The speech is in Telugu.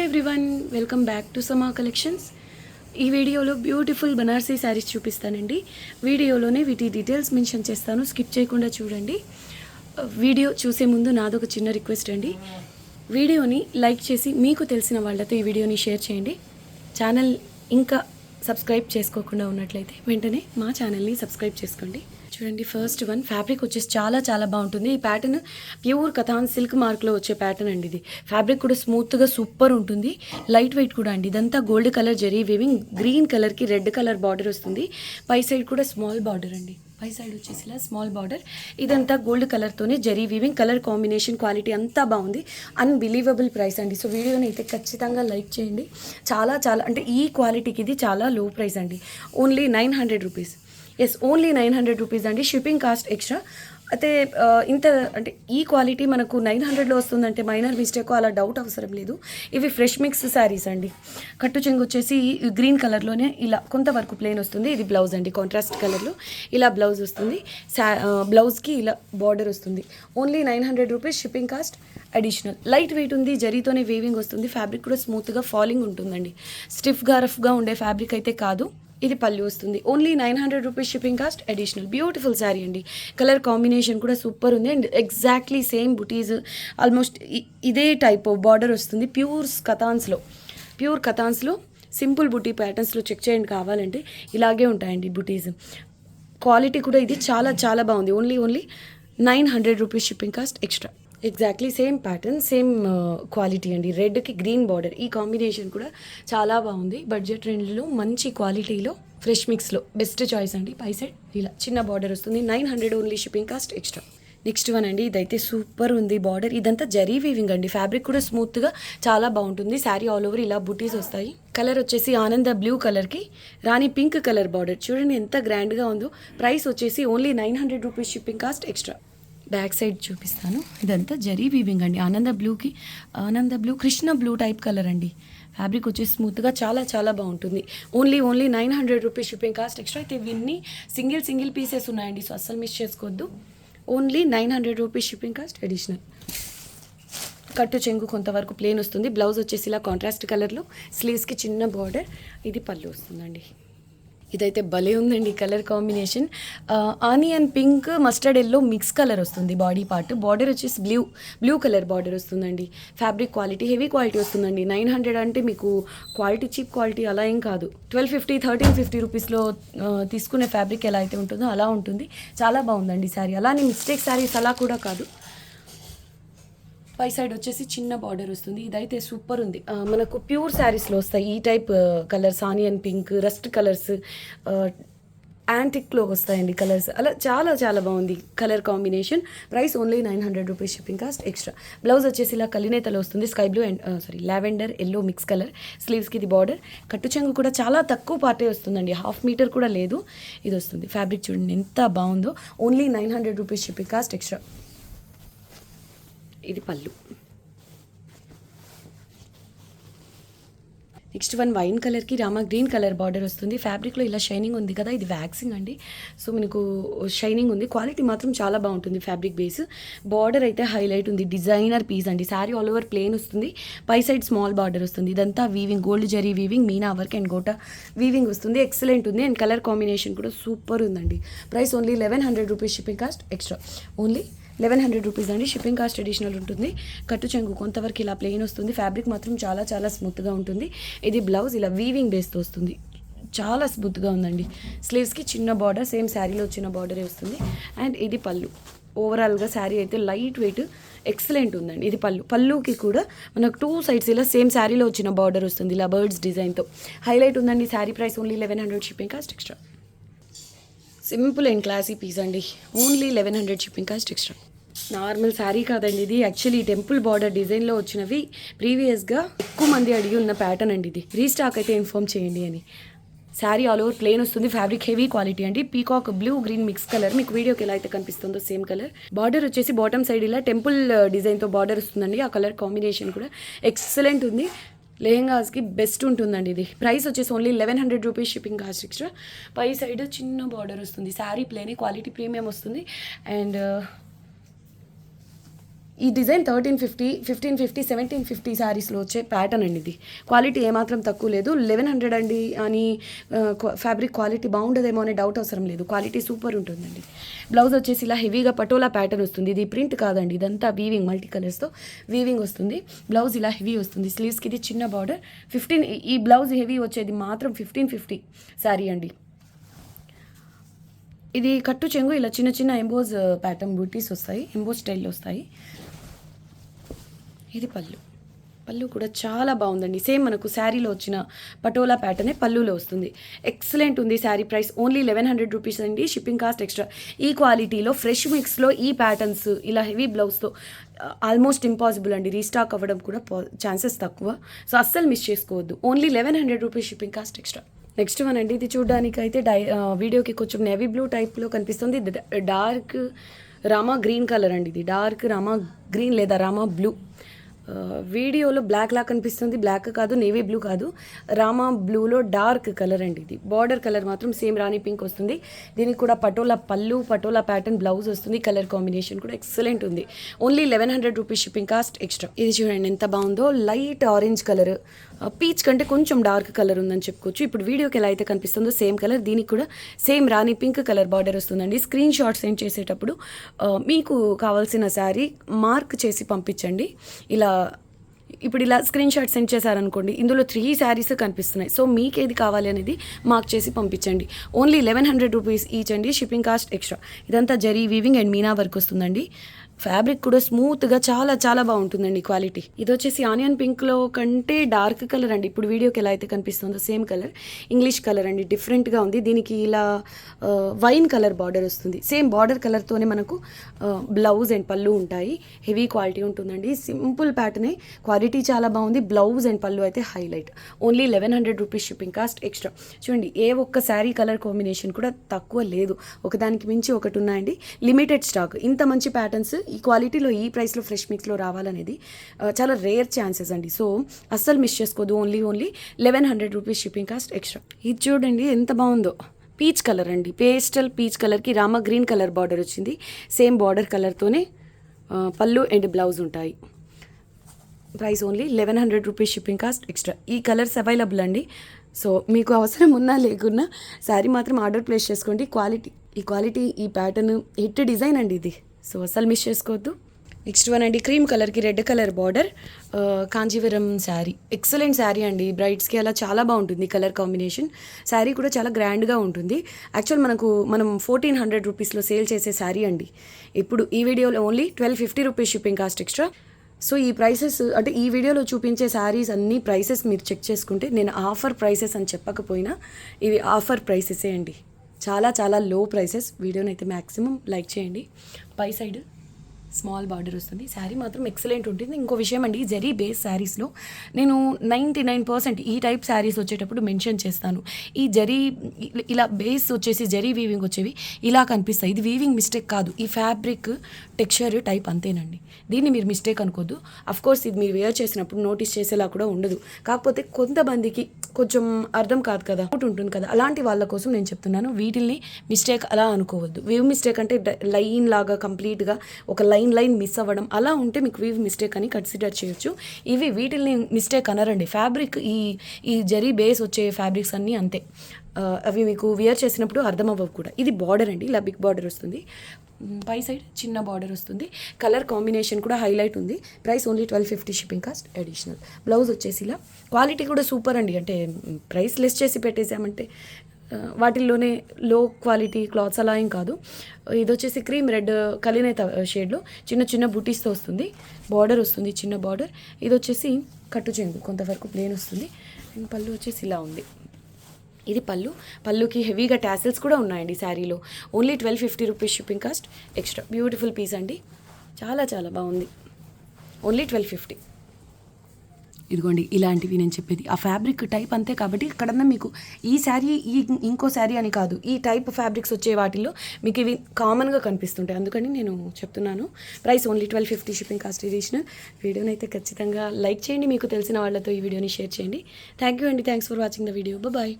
ఎవ్రీవన్, వెల్కమ్ బ్యాక్ టు సమా కలెక్షన్స్. ఈ వీడియోలో బ్యూటిఫుల్ బనారసీ శారీస్ చూపిస్తానండి. వీడియోలోనే వీటి డీటెయిల్స్ మెన్షన్ చేస్తాను, స్కిప్ చేయకుండా చూడండి. వీడియో చూసే ముందు నాదొక చిన్న రిక్వెస్ట్ అండి, వీడియోని లైక్ చేసి మీకు తెలిసిన వాళ్ళతో ఈ వీడియోని షేర్ చేయండి. ఛానల్ ఇంకా సబ్స్క్రైబ్ చేసుకోకుండా ఉన్నట్లయితే వెంటనే మా ఛానల్ని సబ్స్క్రైబ్ చేసుకోండి. చూడండి, ఫస్ట్ వన్ ఫ్యాబ్రిక్ వచ్చేసి చాలా బాగుంటుంది. ఈ ప్యాటర్న్ ప్యూర్ కథాన్ సిల్క్ మార్క్లో వచ్చే ప్యాటర్న్ అండి. ఇది ఫ్యాబ్రిక్ కూడా స్మూత్గా సూపర్ ఉంటుంది, లైట్ వెయిట్ కూడా అండి. ఇదంతా gold colour zari weaving, green కలర్కి రెడ్ కలర్ బార్డర్ వస్తుంది. పై సైడ్ కూడా స్మాల్ బార్డర్ అండి, పై సైడ్ వచ్చేసి ఇలా స్మాల్ బార్డర్. ఇదంతా గోల్డ్ కలర్తోనే zari weaving, colour combination quality అంతా బాగుంది. అన్బిలీవబుల్ ప్రైస్ అండి. సో వీడియోని అయితే ఖచ్చితంగా లైక్ చేయండి. చాలా అంటే ఈ క్వాలిటీకి ఇది చాలా లో ప్రైస్ అండి. Only 900 rupees. Yes, only 900 rupees అండి. Shipping cost extra. అయితే ఇంత అంటే ఈ క్వాలిటీ మనకు 900లో వస్తుందంటే మైనర్ మిస్టేక్ అలా డౌట్ అవసరం లేదు. ఇవి ఫ్రెష్ మిక్స్ శారీస్ అండి. కట్టు చెంగు వచ్చేసి గ్రీన్ కలర్లోనే ఇలా కొంతవరకు ప్లెయిన్ వస్తుంది. ఇది బ్లౌజ్ అండి, కాంట్రాస్ట్ కలర్లో ఇలా బ్లౌజ్ వస్తుంది. బ్లౌజ్కి ఇలా బార్డర్ వస్తుంది. Only 900 rupees, shipping cost additional. Light weight ఉంది, జరీతోనే వేవింగ్ వస్తుంది. ఫ్యాబ్రిక్ కూడా స్మూత్గా ఫాలింగ్ ఉంటుందండి, స్టిఫ్గా రఫ్గా ఉండే ఫ్యాబ్రిక్ అయితే కాదు. ఇది పళ్ళు వస్తుంది. Only 900 rupees, shipping cost additional. Beautiful sari అండి. కలర్ కాంబినేషన్ కూడా సూపర్ ఉంది. And exactly same buttis, almost ఇదే టైప్ ఆఫ్ బార్డర్ వస్తుంది. ప్యూర్ కథాన్స్లో సింపుల్ బుటీ ప్యాటర్న్స్లో చెక్ చేయండి కావాలంటే. ఇలాగే ఉంటాయండి బుటీస్. క్వాలిటీ కూడా ఇది చాలా బాగుంది. Only 900 rupees, shipping cost extra. Exactly same pattern, same quality అండి. రెడ్కి గ్రీన్ బార్డర్, ఈ కాంబినేషన్ కూడా చాలా బాగుంది. బడ్జెట్ రేంజ్లో మంచి క్వాలిటీలో ఫ్రెష్ మిక్స్లో బెస్ట్ చాయిస్ అండి. పై సైడ్ ఇలా చిన్న బార్డర్ వస్తుంది. 900 only, shipping cost extra. Next one అండి, ఇదైతే సూపర్ ఉంది బార్డర్. ఇదంతా జరీ వీవింగ్ అండి. ఫ్యాబ్రిక్ కూడా స్మూత్గా చాలా బాగుంటుంది. శారీ ఆల్ ఓవర్ ఇలా బుటీస్ వస్తాయి. కలర్ వచ్చేసి ఆనంద బ్లూ కలర్కి రాణి పింక్ కలర్ బార్డర్. చూడండి ఎంత గ్రాండ్గా ఉందో. ప్రైస్ వచ్చేసి only 900 rupees, shipping cost extra. Back side చూపిస్తాను. ఇదంతా జరీ వీవింగ్ అండి. ఆనంద blue Krishna blue type colour అండి. ఫ్యాబ్రిక్ వచ్చేసి స్మూత్గా చాలా బాగుంటుంది. Only 900 rupees, shipping cost extra. అయితే ఇవన్నీ సింగిల్ పీసెస్ ఉన్నాయండి, సో అస్సలు మిస్ చేసుకోవద్దు. Only 900 rupees, shipping cost additional. కట్టు చెంగు కొంతవరకు ప్లేన్ వస్తుంది. బ్లౌజ్ వచ్చేసి ఇలా కాంట్రాస్ట్ కలర్లో, స్లీవ్స్కి చిన్న బార్డర్. ఇది పళ్ళు వస్తుందండి. ఇదైతే భలే ఉందండి colour combination. Onion pink, mustard yellow mix colour వస్తుంది బాడీ పార్ట్. బార్డర్ వచ్చేసి బ్లూ కలర్ బార్డర్ వస్తుందండి. ఫ్యాబ్రిక్ క్వాలిటీ హెవీ క్వాలిటీ వస్తుందండి. 900 అంటే మీకు క్వాలిటీ చీప్ క్వాలిటీ అలా ఏం కాదు. 1250, 1350 రూపీస్లో తీసుకునే ఫ్యాబ్రిక్ ఎలా అయితే ఉంటుందో అలా ఉంటుంది. చాలా బాగుందండి శారీ. అలానే మిస్టేక్ శారీస్ అలా కూడా కాదు. పై సైడ్ వచ్చేసి చిన్న బార్డర్ వస్తుంది. ఇదైతే సూపర్ ఉంది. మనకు ప్యూర్ శారీస్లో వస్తాయి ఈ type colours. Onion pink, rust colours, యాంటిక్లో వస్తాయండి కలర్స్. అలా చాలా బాగుంది colour combination. Price only 900 rupees, shipping cost extra. Blouse వచ్చేసి ఇలా కలినేతలో వస్తుంది. Sky blue and lavender yellow mix colour. స్లీవ్స్కి ఇది బార్డర్. కట్టు చెంగు కూడా చాలా తక్కువ పార్టే వస్తుందండి, 1/2 మీటర్ కూడా లేదు. ఇది వస్తుంది. ఫ్యాబ్రిక్ చూడండి ఎంత బాగుందో. Only 900 rupees, shipping cost extra. ఇది పళ్ళు. నెక్స్ట్ వన్ వైన్ కలర్కి రామా గ్రీన్ కలర్ బార్డర్ వస్తుంది. ఫ్యాబ్రిక్లో ఇలా షైనింగ్ ఉంది కదా, ఇది వ్యాక్సింగ్ అండి. సో మనకు షైనింగ్ ఉంది. క్వాలిటీ మాత్రం చాలా బాగుంటుంది. ఫ్యాబ్రిక్ బేస్ బార్డర్ అయితే హైలైట్ ఉంది. డిజైనర్ పీస్ అండి. శారీ ఆల్ ఓవర్ ప్లేన్ వస్తుంది. పై సైడ్ స్మాల్ బార్డర్ వస్తుంది. ఇదంతా weaving, gold zari weaving, Meena work and gota weaving వస్తుంది. ఎక్సలెంట్ ఉంది. అండ్ కలర్ కాంబినేషన్ కూడా సూపర్ ఉందండి. Price only 1100 rupees, shipping cost extra. Only 1100 rupees అండి. షిప్పింగ్ కాస్ట్ అడిషనల్ ఉంటుంది. కట్టు చెంగు కొంతవరకు ఇలా ప్లెయిన్ వస్తుంది. ఫ్యాబ్రిక్ మాత్రం చాలా స్మూత్గా ఉంటుంది. ఇది బ్లౌజ్ ఇలా వీవింగ్ బేస్తో వస్తుంది. చాలా స్మూత్గా ఉందండి. స్లీవ్స్కి చిన్న బార్డర్, సేమ్ శారీలో వచ్చిన బార్డరే వస్తుంది. అండ్ ఇది పళ్ళు. ఓవరాల్గా శారీ అయితే లైట్ వెయిట్ ఎక్సలెంట్ ఉందండి. ఇది పళ్ళుకి కూడా మనకు 2 సైడ్స్ ఇలా సేమ్ శారీలో వచ్చిన బార్డర్ వస్తుంది. ఇలా బర్డ్స్ డిజైన్తో హైలైట్ ఉందండి. Sari price only 1100, shipping cost extra. Simple and classy piece అండి. Only 1100, shipping cost extra. Normal sari కాదండి ఇది. యాక్చువల్లీ టెంపుల్ బార్డర్ డిజైన్లో వచ్చినవి. ప్రీవియస్గా ఎక్కువ మంది అడిగి ఉన్న ప్యాటర్న్ అండి ఇది. రీస్టాక్ అయితే ఇన్ఫార్మ్ చేయండి అని. శారీ ఆల్ ఓవర్ ప్లేన్ వస్తుంది. ఫ్యాబ్రిక్ హెవీ క్వాలిటీ అండి. Peacock blue green mix colour. మీకు వీడియోకి ఎలా అయితే కనిపిస్తుందో సేమ్ కలర్. బార్డర్ వచ్చేసి బాటమ్ సైడ్ ఇలా టెంపుల్ డిజైన్తో బార్డర్ వస్తుందండి. ఆ కలర్ కాంబినేషన్ కూడా ఎక్సలెంట్ ఉంది. లెహెంగాస్కి బెస్ట్ ఉంటుందండి ఇది. ప్రైస్ వచ్చేసి only 1100 rupees, shipping cost extra. పై సైడ్ చిన్న బార్డర్ వస్తుంది. శారీ ప్లేన్, క్వాలిటీ ప్రీమియం వస్తుంది. అండ్ ఈ డిజైన్ 1350, 1550, 1750 శారీస్లో వచ్చే ప్యాటర్న్ అండి. ఇది క్వాలిటీ ఏమాత్రం తక్కువ లేదు. 1100 అండి అని ఫ్యాబ్రిక్ క్వాలిటీ బాగుండదేమో అనే డౌట్ అవసరం లేదు. క్వాలిటీ సూపర్ ఉంటుందండి. బ్లౌజ్ వచ్చేసి ఇలా హెవీగా పటోలా ప్యాటర్న్ వస్తుంది. ఇది ప్రింట్ కాదండి, ఇదంతా వీవింగ్, మల్టీ కలర్స్తో వీవింగ్ వస్తుంది. బ్లౌజ్ ఇలా హెవీ వస్తుంది. స్లీవ్స్కి ఇది చిన్న బార్డర్. 15 ఈ బ్లౌజ్ హెవీ వచ్చేది మాత్రం 1550 శారీ అండి. ఇది కట్టు చెంగు ఇలా చిన్న చిన్న ఎంబోజ్ ప్యాటర్న్ బూటీస్ వస్తాయి, ఎంబోజ్ స్టైల్లో వస్తాయి. ఇది పళ్ళు కూడా చాలా బాగుందండి. సేమ్ మనకు శారీలో వచ్చిన పటోలా ప్యాటర్నే పళ్ళులో వస్తుంది. ఎక్సలెంట్ ఉంది. శారీ ప్రైస్ ఓన్లీ 1100 రూపీస్ అండి. Shipping cost extra. ఈ క్వాలిటీలో ఫ్రెష్ మిక్స్లో ఈ ప్యాటర్న్స్ ఇలా హెవీ బ్లౌజ్తో ఆల్మోస్ట్ ఇంపాసిబుల్ అండి. రీస్టాక్ అవ్వడం కూడా ఛాన్సెస్ తక్కువ. సో అస్సలు మిస్ చేసుకోవద్దు. Only 1100 rupees shipping cost extra. Next one అండి. ఇది చూడడానికి అయితే వీడియోకి కొంచెం నేవీ బ్లూ టైప్లో కనిపిస్తుంది. డార్క్ రామా గ్రీన్ కలర్ అండి. ఇది డార్క్ రామా గ్రీన్ లేదా రామా బ్లూ. వీడియోలో బ్లాక్ లా కనిపిస్తుంది. బ్లాక్ కాదు, నేవీ బ్లూ కాదు, రామా బ్లూలో డార్క్ కలర్ అండి. ఇది బార్డర్ కలర్ మాత్రం సేమ్ రాణి పింక్ వస్తుంది. దీనికి కూడా పటోలా పళ్ళు, పటోలా ప్యాటర్న్ బ్లౌజ్ వస్తుంది. కలర్ కాంబినేషన్ కూడా ఎక్సలెంట్ ఉంది. Only 1100 rupees shipping cost extra. ఇది చూడండి ఎంత బాగుందో. లైట్ ఆరెంజ్ కలర్, పీచ్ కంటే కొంచెం డార్క్ కలర్ ఉందని చెప్పుకోవచ్చు. ఇప్పుడు వీడియోకి ఎలా అయితే కనిపిస్తుందో సేమ్ కలర్, దీనికి కూడా సేమ్ రాణి పింక్ కలర్ బార్డర్ వస్తుందండి. స్క్రీన్ షాట్ సెండ్ చేసేటప్పుడు మీకు కావాల్సిన శారీ మార్క్ చేసి పంపించండి. ఇప్పుడు ఇలా స్క్రీన్ షాట్ సెండ్ చేశారనుకోండి, ఇందులో 3 శారీస్ కనిపిస్తున్నాయి. సో మీకు ఏది కావాలి అనేది మార్క్ చేసి పంపించండి. ఓన్లీ 1100 రూపీస్ ఈచ్ అండి. Shipping cost extra. ఇదంతా zari weaving and meena work వస్తుందండి. ఫ్యాబ్రిక్ కూడా స్మూత్గా చాలా చాలా బాగుంటుందండి క్వాలిటీ. ఇది వచ్చేసి ఆనియన్ పింక్లో కంటే డార్క్ కలర్ అండి. ఇప్పుడు వీడియోకి ఎలా అయితే కనిపిస్తుందో సేమ్ కలర్, ఇంగ్లీష్ కలర్ అండి. డిఫరెంట్గా ఉంది. దీనికి ఇలా వైన్ కలర్ బార్డర్ వస్తుంది. సేమ్ బార్డర్ కలర్తోనే మనకు బ్లౌజ్ అండ్ పళ్ళు ఉంటాయి. హెవీ క్వాలిటీ ఉంటుందండి. సింపుల్ ప్యాటర్నే, క్వాలిటీ చాలా బాగుంది. బ్లౌజ్ అండ్ పళ్ళు అయితే highlight. Only 1100 rupees shipping cost extra. చూడండి, ఏ ఒక్క శారీ కలర్ కాంబినేషన్ కూడా తక్కువ లేదు. ఒకదానికి మించి ఒకటి ఉన్నాయండి. Limited stock. ఇంత మంచి ప్యాటర్న్స్ ఈ క్వాలిటీలో ఈ ప్రైస్లో ఫ్రెష్ మిక్స్లో రావాలనేది చాలా రేర్ ఛాన్సెస్ అండి. సో అస్సలు మిస్ చేసుకోదు. Only 1100 rupees shipping cost extra. ఇది చూడండి ఎంత బాగుందో. పీచ్ కలర్ అండి. పేస్టల్ పీచ్ కలర్కి రామా గ్రీన్ కలర్ బార్డర్ వచ్చింది. సేమ్ బార్డర్ కలర్తోనే పళ్ళు అండ్ బ్లౌజ్ ఉంటాయి. Price only 1100 rupees shipping cost extra. ఈ కలర్స్ అవైలబుల్ అండి. సో మీకు అవసరం ఉన్నా లేకున్నా శారీ మాత్రం ఆర్డర్ ప్లేస్ చేసుకోండి. క్వాలిటీ ఈ ప్యాటర్న్ హిట్ డిజైన్ అండి ఇది. సో అసలు మిస్ చేసుకోవద్దు. నెక్స్ట్ వన్ అండి, క్రీమ్ కలర్కి red colour border, Kanjeevaram sari. Excellent sari అండి. బ్రైడ్స్కి అలా చాలా బాగుంటుంది కలర్ కాంబినేషన్. శారీ కూడా చాలా గ్రాండ్గా ఉంటుంది. యాక్చువల్ మనం 1400 రూపీస్లో సేల్ చేసే శారీ అండి. ఇప్పుడు ఈ వీడియోలో only 1250 rupees shipping cost extra. So ఈ ప్రైసెస్ అంటే ఈ వీడియోలో చూపించే శారీస్ అన్ని ప్రైసెస్ మీరు చెక్ చేసుకుంటే, నేను ఆఫర్ ప్రైసెస్ అని చెప్పకపోయినా ఇవి ఆఫర్ ప్రైసెసే అండి. చాలా చాలా లో ప్రైసెస్. వీడియోని అయితే మ్యాక్సిమం లైక్ చేయండి. పై సైడ్ స్మాల్ బార్డర్ వస్తుంది. శారీ మాత్రం ఎక్సలెంట్ ఉంటుంది. ఇంకో విషయం అండి, జరీ బేస్ శారీస్లో నేను 99% ఈ టైప్ శారీస్ వచ్చేటప్పుడు మెన్షన్ చేస్తాను. ఈ జరీ ఇలా బేస్ వచ్చేసి జరీ వీవింగ్ వచ్చేవి ఇలా కనిపిస్తాయి. ఇది వీవింగ్ మిస్టేక్ కాదు, ఈ ఫ్యాబ్రిక్ టెక్స్చర్ టైప్ అంతేనండి. దీన్ని మీరు మిస్టేక్ అనుకోద్దు. అఫ్కోర్స్ ఇది మీరు వేర్ చేసినప్పుడు నోటీస్ చేసేలా కూడా ఉండదు. కాకపోతే కొంతమందికి కొంచెం అర్థం కాదు కదా, ఉంటుంది కదా, అలాంటి వాళ్ళ కోసం నేను చెప్తున్నాను. వీటిల్ని మిస్టేక్ అలా అనుకోవద్దు. వీవ్ మిస్టేక్ అంటే లైన్ లాగా కంప్లీట్గా ఒక లైన్ మిస్ అవ్వడం అలా ఉంటే మీకు వీవ్ మిస్టేక్ అని కన్సిడర్ చేయొచ్చు. వీటిల్ని మిస్టేక్ అనరండి. ఫ్యాబ్రిక్ ఈ జరీ బేస్ వచ్చే ఫ్యాబ్రిక్స్ అన్నీ అంతే. అవి మీకు వేర్ చేసినప్పుడు అర్థం అవ్వవు కూడా. ఇది బార్డర్ అండి, ఇలా బిగ్ బార్డర్ వస్తుంది. పై సైడ్ చిన్న బార్డర్ వస్తుంది. కలర్ కాంబినేషన్ కూడా హైలైట్ ఉంది. Price only 1250 shipping cost additional. Blouse వచ్చేసి ఇలా. క్వాలిటీ కూడా సూపర్ అండి. అంటే ప్రైస్ లెస్ చేసి పెట్టేసామంటే వాటిల్లోనే లో క్వాలిటీ క్లాత్స్ అలా ఏం కాదు. ఇది వచ్చేసి క్రీమ్ రెడ్ కలినేత షేడ్లో చిన్న చిన్న బుటీస్తో వస్తుంది. బార్డర్ వస్తుంది, చిన్న బార్డర్. ఇది వచ్చేసి కట్టు చెంగు, కొంతవరకు ప్లేన్ వస్తుంది. పళ్ళు వచ్చేసి ఇలా ఉంది. ఇది పళ్ళుకి హెవీగా టాసిల్స్ కూడా ఉన్నాయండి శారీలో. Only 1250 rupees shipping cost extra. Beautiful piece అండి, చాలా చాలా బాగుంది. ఓన్లీ 1250. ఇదిగోండి ఇలాంటివి నేను చెప్పేది. ఆ ఫ్యాబ్రిక్ టైప్ అంతే కాబట్టి ఇక్కడన్నా మీకు ఈ శారీ ఇంకో శారీ అని కాదు, ఈ టైప్ ఫ్యాబ్రిక్స్ వచ్చే వాటిల్లో మీకు ఇవి కామన్గా కనిపిస్తుంటాయి. అందుకని నేను చెప్తున్నాను. Price only 1250 shipping cost additional. వీడియోని అయితే ఖచ్చితంగా లైక్ చేయండి. మీకు తెలిసిన వాళ్ళతో ఈ వీడియోని షేర్ చేయండి. థ్యాంక్ యూ అండి. Thanks for watching the video. Bye.